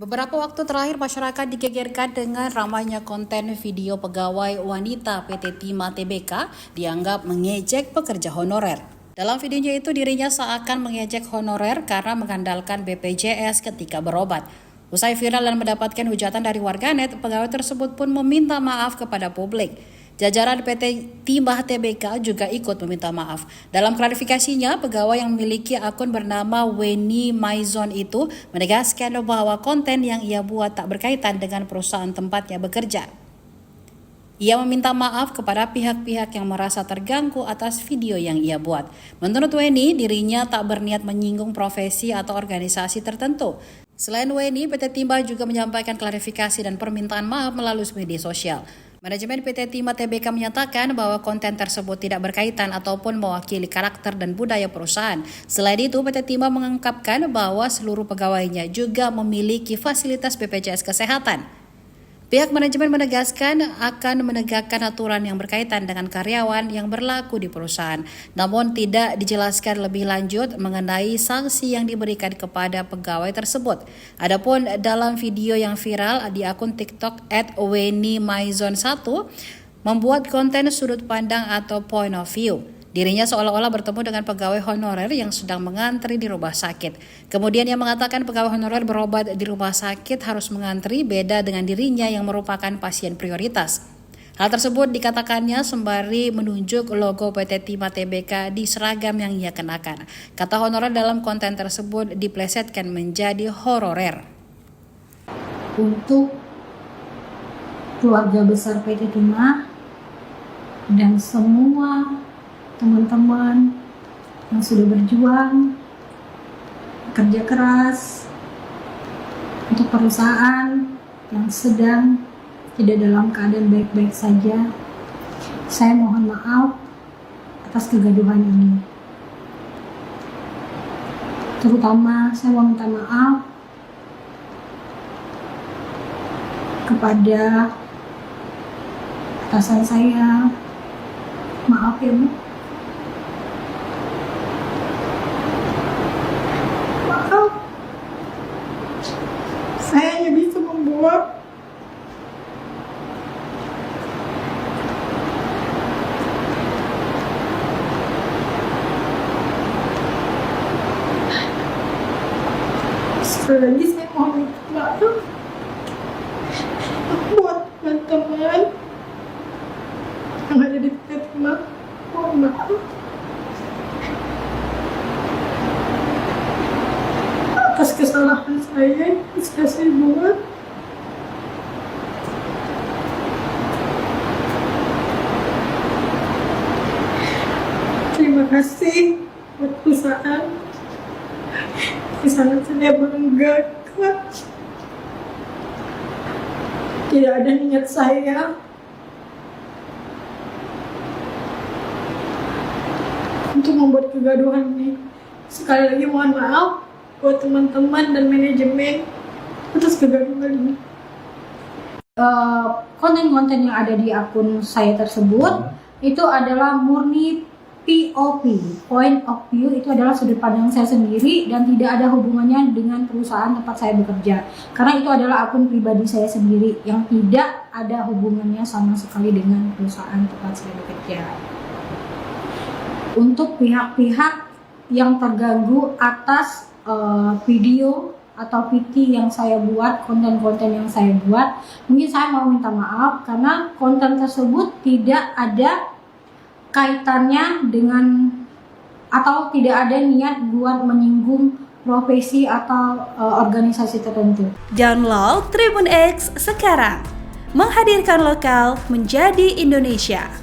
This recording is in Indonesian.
Beberapa waktu terakhir masyarakat digegerkan dengan ramainya konten video pegawai wanita PT Timah Tbk dianggap mengejek pekerja honorer. Dalam videonya itu dirinya seakan mengejek honorer karena mengandalkan BPJS ketika berobat. Usai viral dan mendapatkan hujatan dari warganet, pegawai tersebut pun meminta maaf kepada publik. Jajaran PT Timah Tbk juga ikut meminta maaf. Dalam klarifikasinya, pegawai yang memiliki akun bernama Weni Maizon itu menegaskan bahwa konten yang ia buat tak berkaitan dengan perusahaan tempatnya bekerja. Ia meminta maaf kepada pihak-pihak yang merasa terganggu atas video yang ia buat. Menurut Weni, dirinya tak berniat menyinggung profesi atau organisasi tertentu. Selain Weni, PT Timah juga menyampaikan klarifikasi dan permintaan maaf melalui media sosial. Manajemen PT Timah Tbk menyatakan bahwa konten tersebut tidak berkaitan ataupun mewakili karakter dan budaya perusahaan. Selain itu, PT Timah mengungkapkan bahwa seluruh pegawainya juga memiliki fasilitas BPJS Kesehatan. Pihak manajemen menegaskan akan menegakkan aturan yang berkaitan dengan karyawan yang berlaku di perusahaan. Namun tidak dijelaskan lebih lanjut mengenai sanksi yang diberikan kepada pegawai tersebut. Adapun dalam video yang viral di akun TikTok @WeniMaizon1 membuat konten sudut pandang atau point of view. Dirinya seolah-olah bertemu dengan pegawai honorer yang sedang mengantri di rumah sakit. Kemudian ia mengatakan pegawai honorer berobat di rumah sakit harus mengantri, beda dengan dirinya yang merupakan pasien prioritas. Hal tersebut dikatakannya sembari menunjuk logo PT Timah Tbk di seragam yang ia kenakan. Kata honorer dalam konten tersebut diplesetkan menjadi hororer. Untuk keluarga besar PT Timah dan semua teman-teman yang sudah berjuang, kerja keras untuk perusahaan yang sedang tidak dalam keadaan baik-baik saja, saya mohon maaf atas kegaduhan ini. Terutama saya mau minta maaf kepada atasan saya. Maaf ya Bu. Saya hanya bisa membuat sekali lagi saya mohon minta maaf buat teman-teman yang ada di PT Timah. Mohon maaf atas kesalahan saya yang saya buat. Terima kasih buat perusahaan. Di sana saya bangga. Tidak ada niat saya untuk membuat kegaduhan ini. Sekali lagi mohon maaf buat teman-teman dan manajemen atas kegaduhan ini. Konten-konten yang ada di akun saya tersebut itu adalah murni POV, point of view, itu adalah sudut pandang saya sendiri dan tidak ada hubungannya dengan perusahaan tempat saya bekerja. Karena itu adalah akun pribadi saya sendiri yang tidak ada hubungannya sama sekali dengan perusahaan tempat saya bekerja. Untuk pihak-pihak yang terganggu atas video atau VT yang saya buat, konten-konten yang saya buat, mungkin saya mau minta maaf karena konten tersebut tidak ada kaitannya dengan atau tidak ada niat buat menyinggung profesi atau organisasi tertentu. Download Tribun X sekarang, menghadirkan lokal menjadi Indonesia.